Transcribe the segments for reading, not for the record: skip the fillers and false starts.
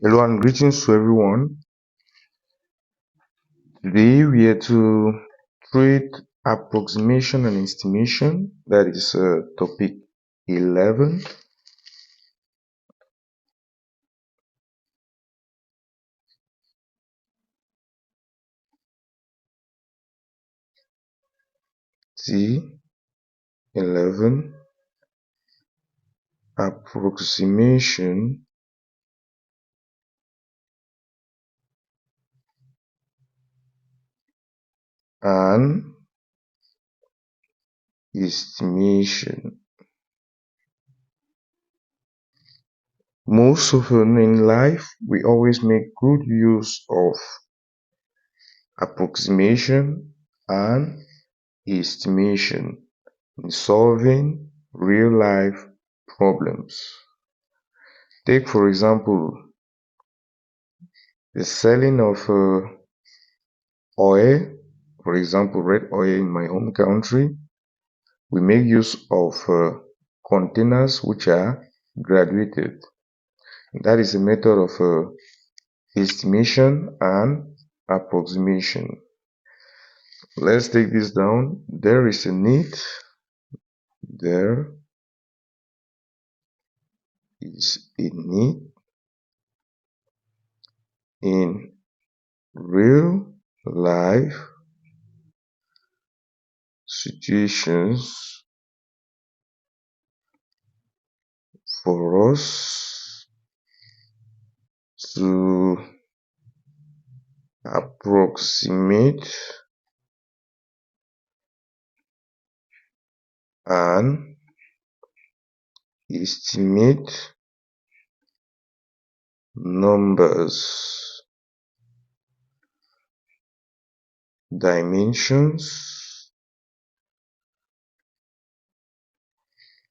Hello and greetings to everyone. Today we are to treat approximation and estimation. That is topic 11. T11, approximation and estimation. Most often in life, we always make good use of approximation and estimation in solving real-life problems. Take, for example, the selling of oil, for example, red oil in my home country. We make use of containers which are graduated. That is a method of estimation and approximation. Let's take this down. There is a need. There is a need in real life situations for us to approximate and estimate numbers, dimensions,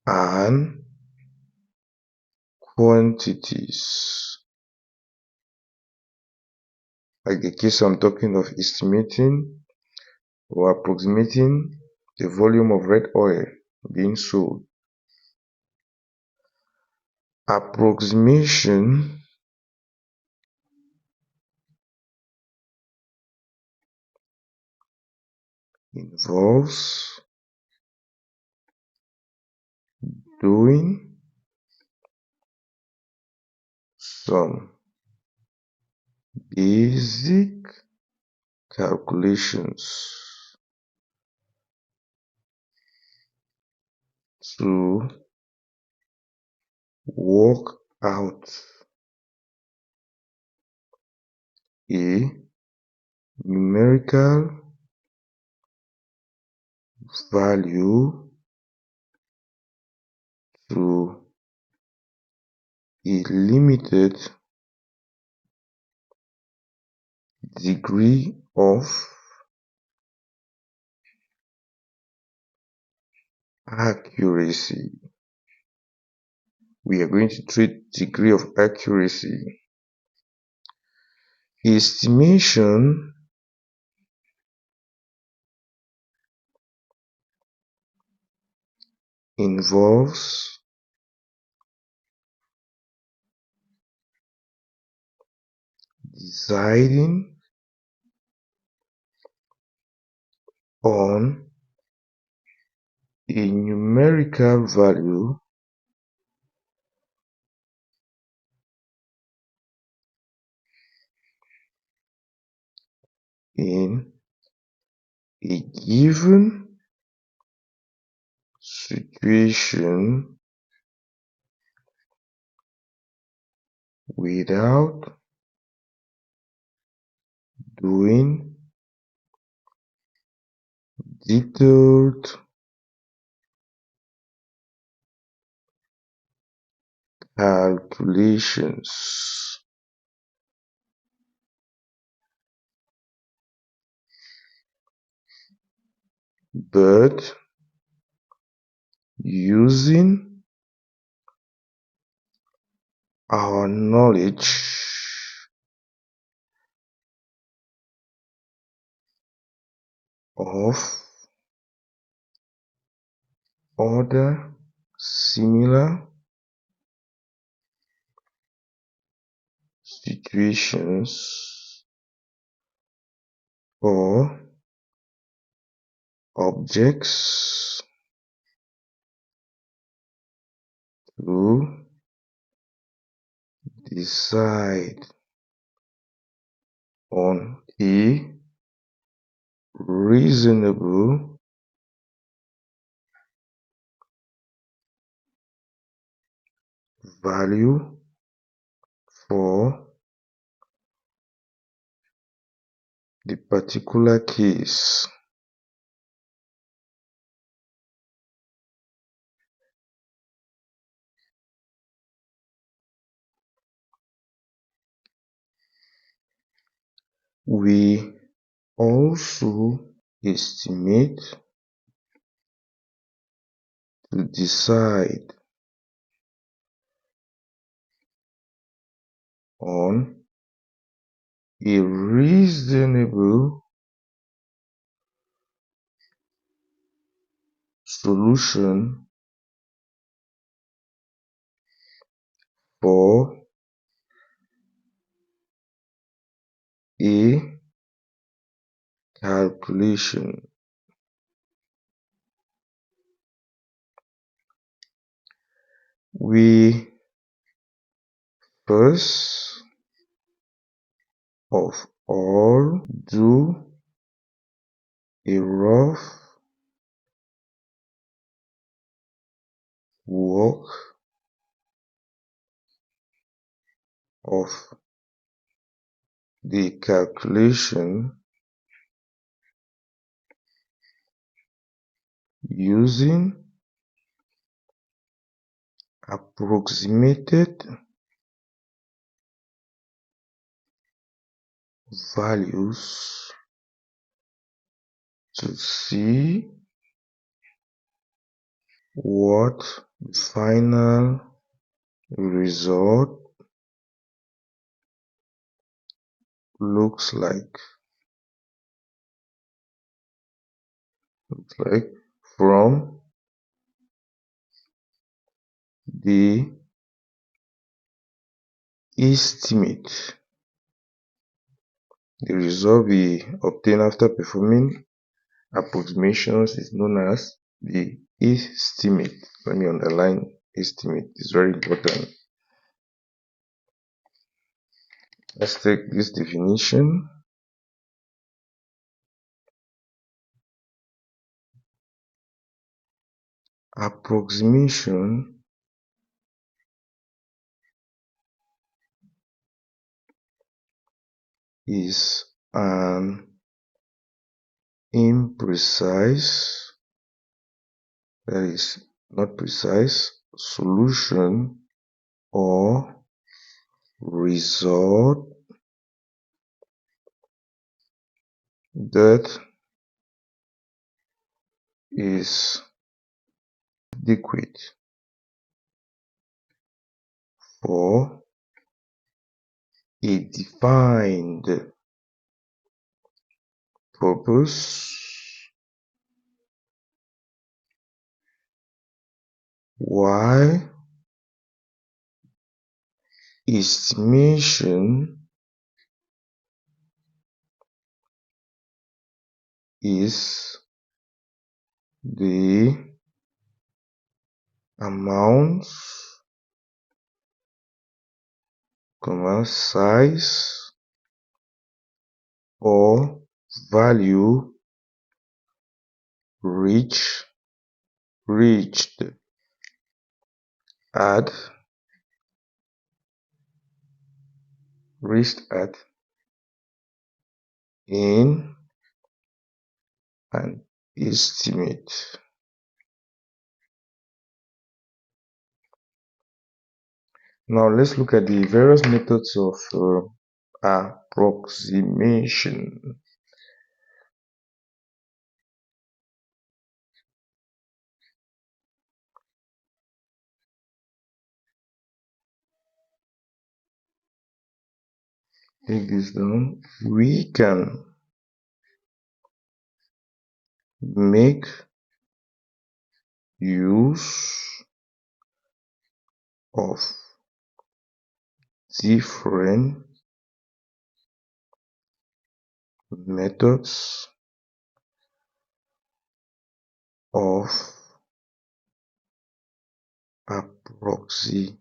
and quantities. Like the case I'm talking of estimating or approximating the volume of red oil being sold. Approximation involves doing some basic calculations to work out a numerical value to a limited degree of accuracy. We are going to treat degree of accuracy. Estimation involves deciding on a numerical value in a given situation without doing detailed calculations, but using our knowledge of other similar situations or objects to decide on a reasonable value for the particular case. We also estimate to decide on a reasonable solution for a calculation. We first of all do a rough work of the calculation using approximated values to see what the final result looks like from the estimate. The result we obtain after performing approximations is known as the estimate. Let me underline estimate, it's very important. Let's take this definition. Approximation is an imprecise, that is not precise, solution or result that is adequate for a defined purpose, while estimation is the amount, size or value reached at in an estimate. Now let's look at the various methods of approximation. Take this down. We can make use of different methods of approximation.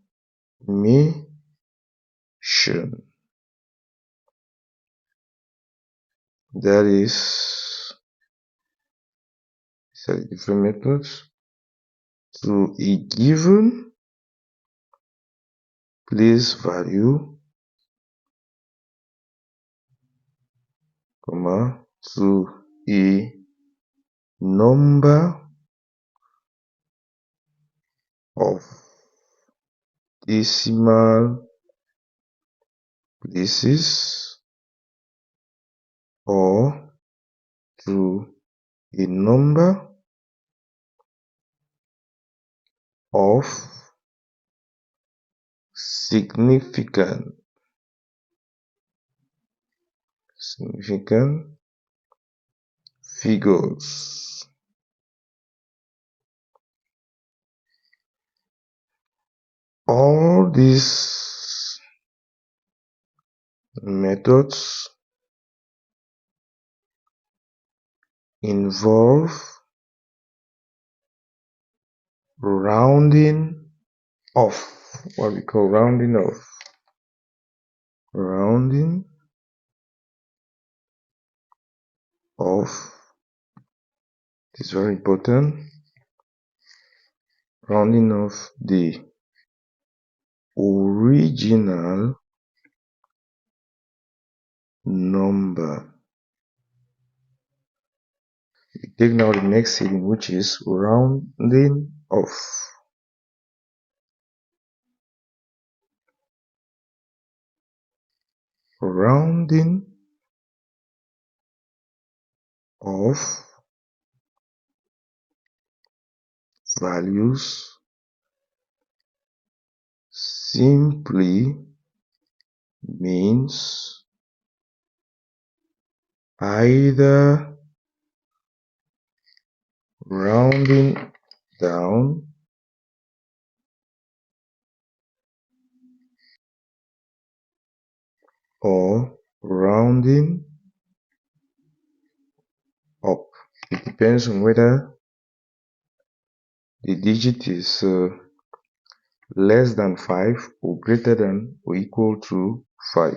That is, these are different methods to a given place value, comma, to a number of decimal places, or to a number of significant figures. All these methods involve rounding off, what we call rounding off. Rounding off is very important. Rounding off the original number. We take now the next heading, which is rounding off. Rounding off values simply means either rounding down or rounding up. It depends on whether the digit is less than 5 or greater than or equal to 5.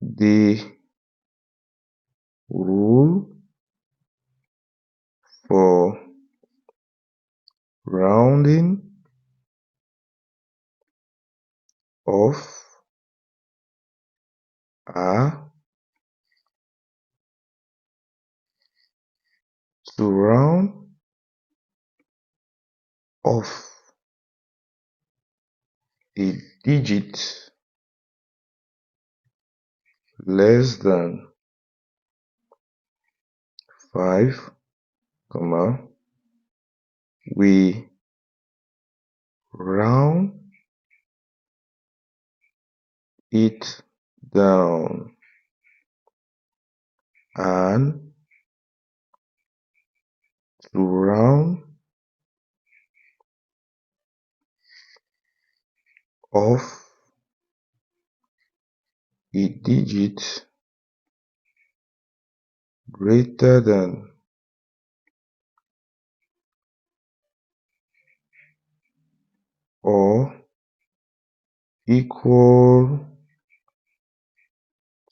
The rule for rounding off are to round off a digit less than 5, we round it down, and to round off a digit greater than or equal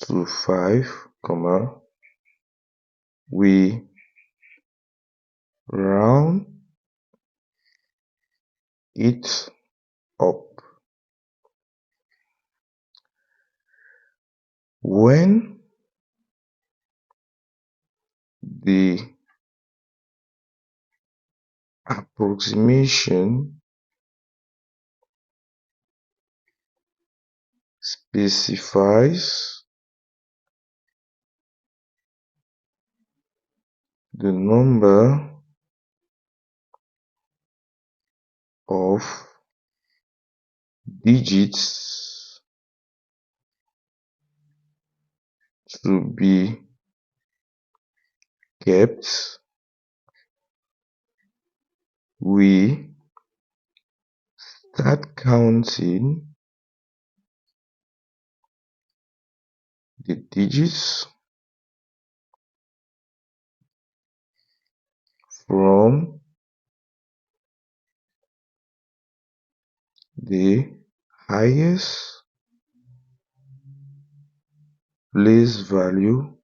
to 5, we round it up. When the approximation specifies the number of digits to be kept, we start counting the digits from the highest place value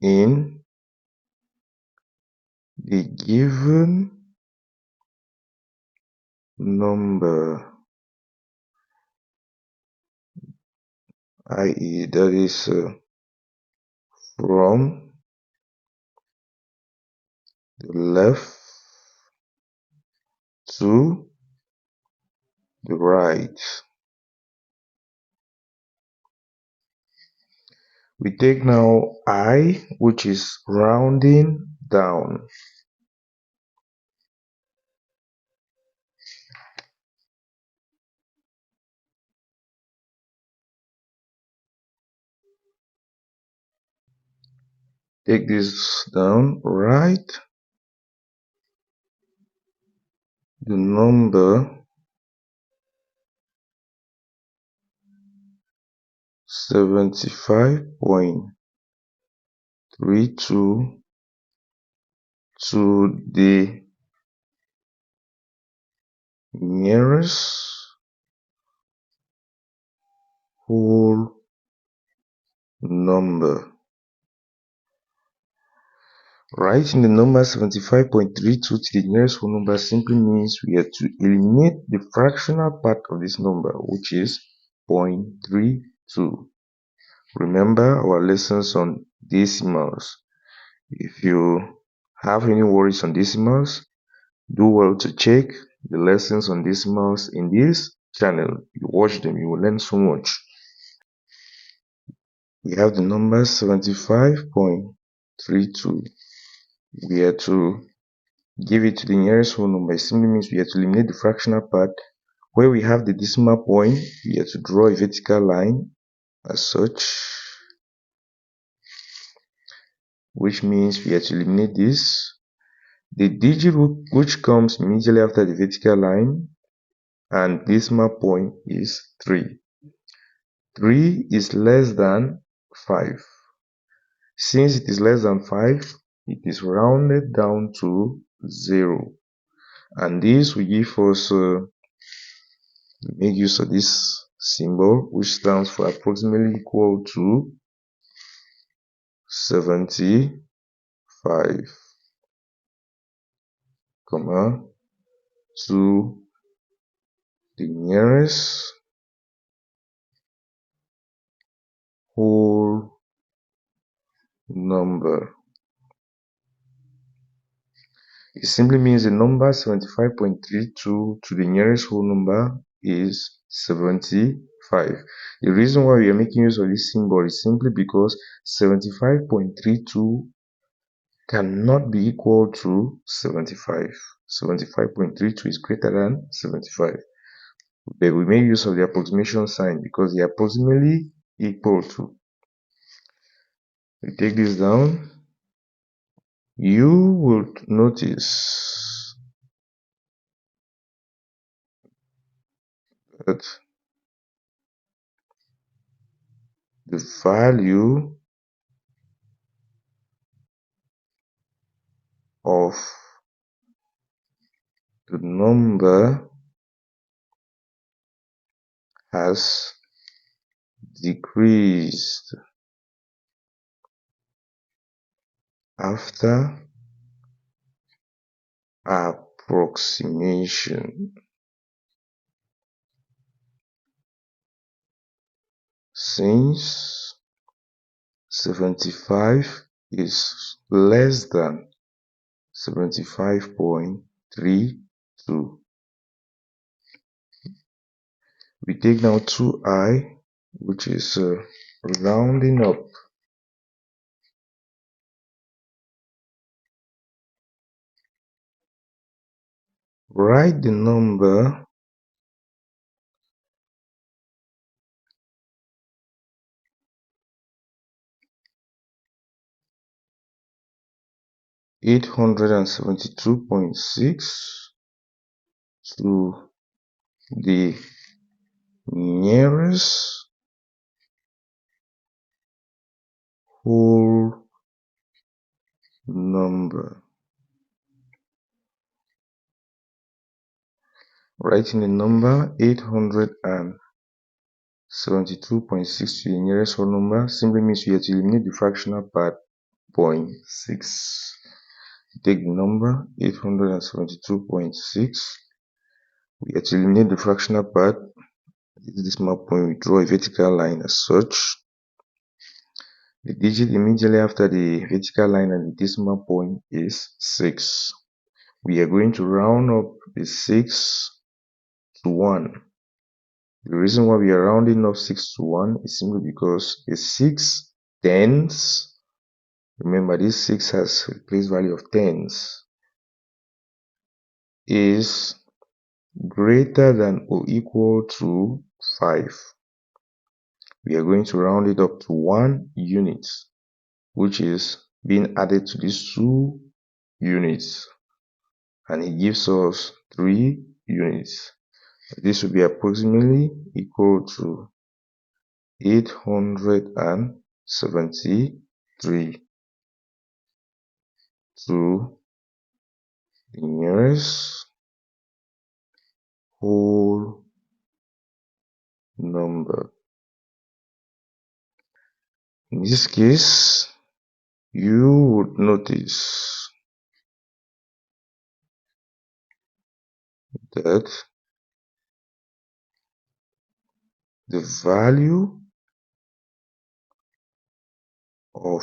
in the given number, i.e. that is from the left to the right. We take now I, which is rounding down. Take this down, write the number 75.32 to the nearest whole number. Writing the number 75.32 to the nearest whole number simply means we have to eliminate the fractional part of this number, which is 0.32. Remember our lessons on decimals. If you have any worries on decimals, do well to check the lessons on decimals in this channel. You watch them, you will learn so much. We have the number 75.32. We are to give it to the nearest whole number. It simply means we have to eliminate the fractional part. Where we have the decimal point, we have to draw a vertical line as such, which means we have to eliminate this. The digit which comes immediately after the vertical line and decimal point is 3. 3 is less than 5. Since it is less than 5, it is rounded down to 0. And this will give us, make use of this symbol, which stands for approximately equal to 75, to the nearest whole number. It simply means the number 75.32 to the nearest whole number is 75. The reason why we are making use of this symbol is simply because 75.32 cannot be equal to 75. 75.32 is greater than 75. But we make use of the approximation sign because they are approximately equal to. We take this down. You will notice that the value of the number has decreased after approximation. Since 75 is less than 75.32. We take now 2i, which is rounding up. Write the number 872.6 to the nearest whole number. Writing the number 872.6 to the nearest whole number simply means we have to eliminate the fractional part 0.6. Take the number 872.6. We have to eliminate the fractional part. At this decimal point, we draw a vertical line as such. The digit immediately after the vertical line and the decimal point is 6. We are going to round up the 6 to 1. The reason why we are rounding up 6 to 1 is simply because a 6 tens, remember this 6 has a place value of tens, is greater than or equal to 5. We are going to round it up to 1 unit, which is being added to these 2 units, and it gives us 3 units. This will be approximately equal to 873 to the nearest whole number. In this case, you would notice that the value of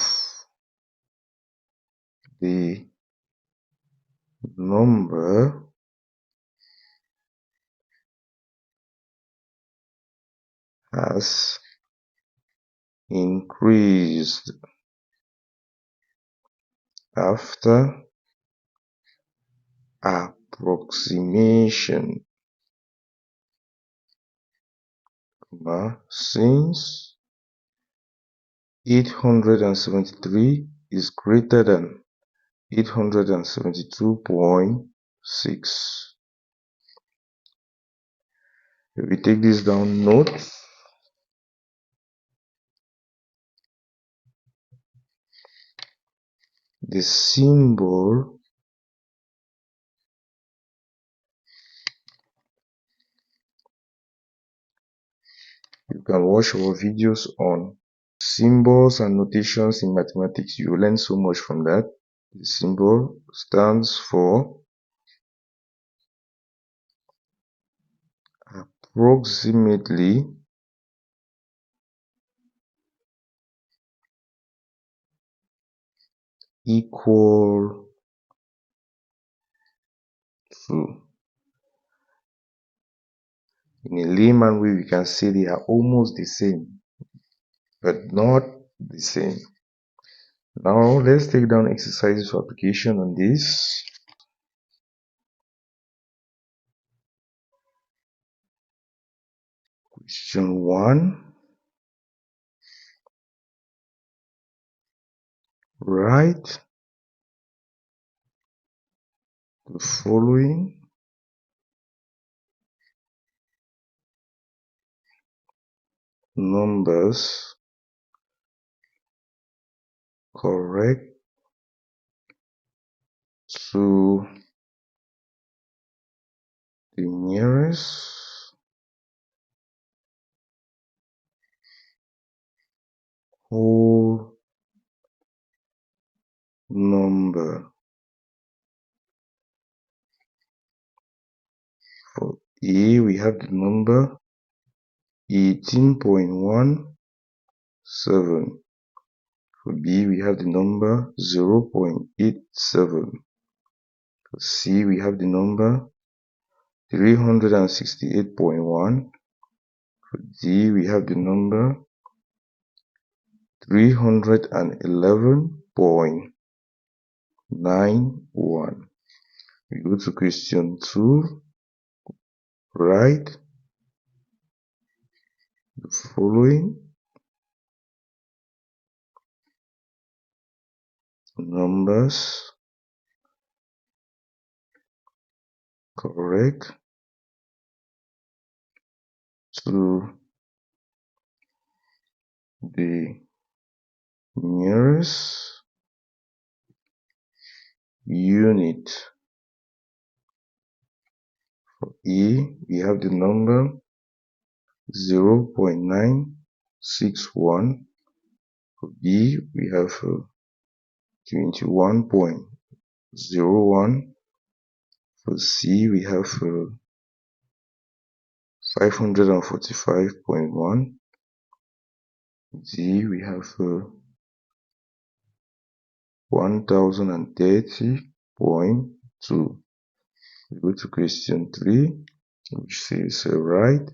the number has increased after approximation, since 873 is greater than 872.6. If we take this down, note the symbol you can watch our videos on symbols and notations in mathematics. You will learn so much from that. The symbol stands for approximately equal to. In a layman way, we can say they are almost the same, but not the same. Now, let's take down exercises for application on this. Question 1. Write the following numbers correct to the nearest whole number. For A, we have the number 18.17. For B, we have the number 0.87. For C, we have the number 368.1. For D, we have the number 311.91. We go to question 2. Write the following numbers correct to the nearest unit. For A, we have the number 0.961. For B, we have 21.01. For C, we have 545.1. D, we have 1030.2. We go to question 3, which says write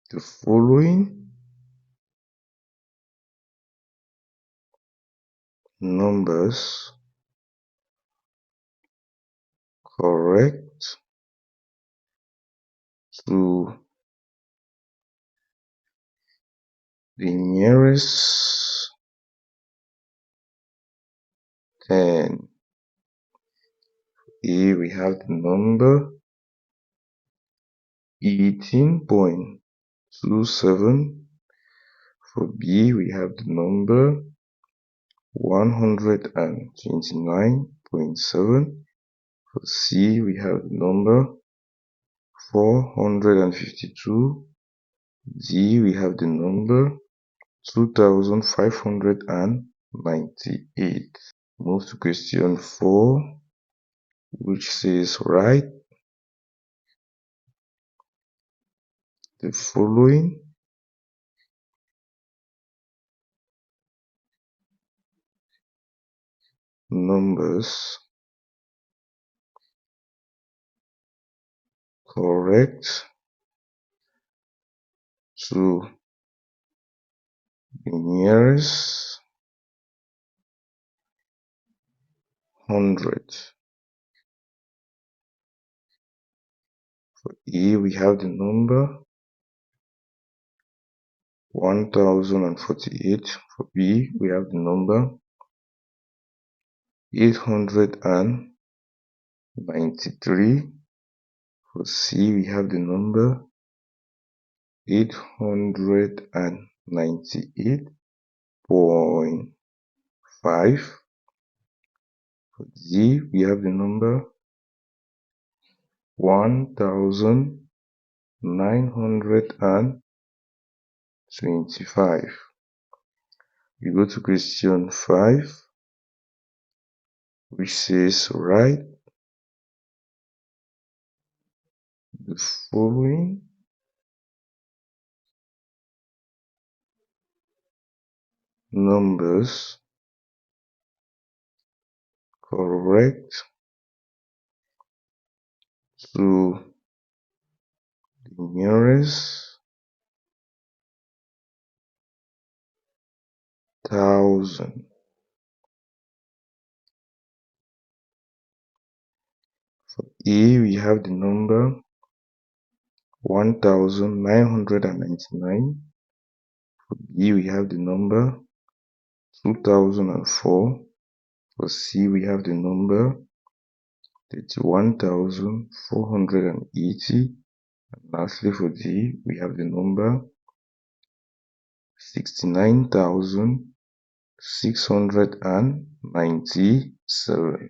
the following numbers correct to the nearest 10. Here we have the number 18.27. For B, we have the number 129.7. For C, we have the number 452. D, we have the number 2598. Move to question 4, which says write the following numbers correct to the nearest 100. For A, we have the number 1048. For B, we have the number 893. For C, we have the number 898.5. For D, we have the number 1925. We go to question 5, which says write the following numbers correct to the nearest 1000. For A, we have the number 1999. For B, we have the number 2004. For C, we have the number 31,480. And lastly, for D, we have the number 69,697.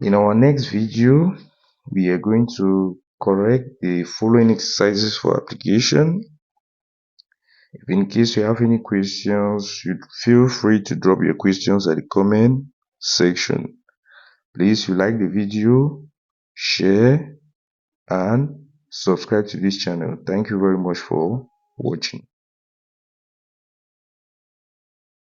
In our next video, we are going to correct the following exercises for application. If in case you have any questions, you feel free to drop your questions at the comment section. Please, if you like the video, share and subscribe to this channel. Thank you very much for watching.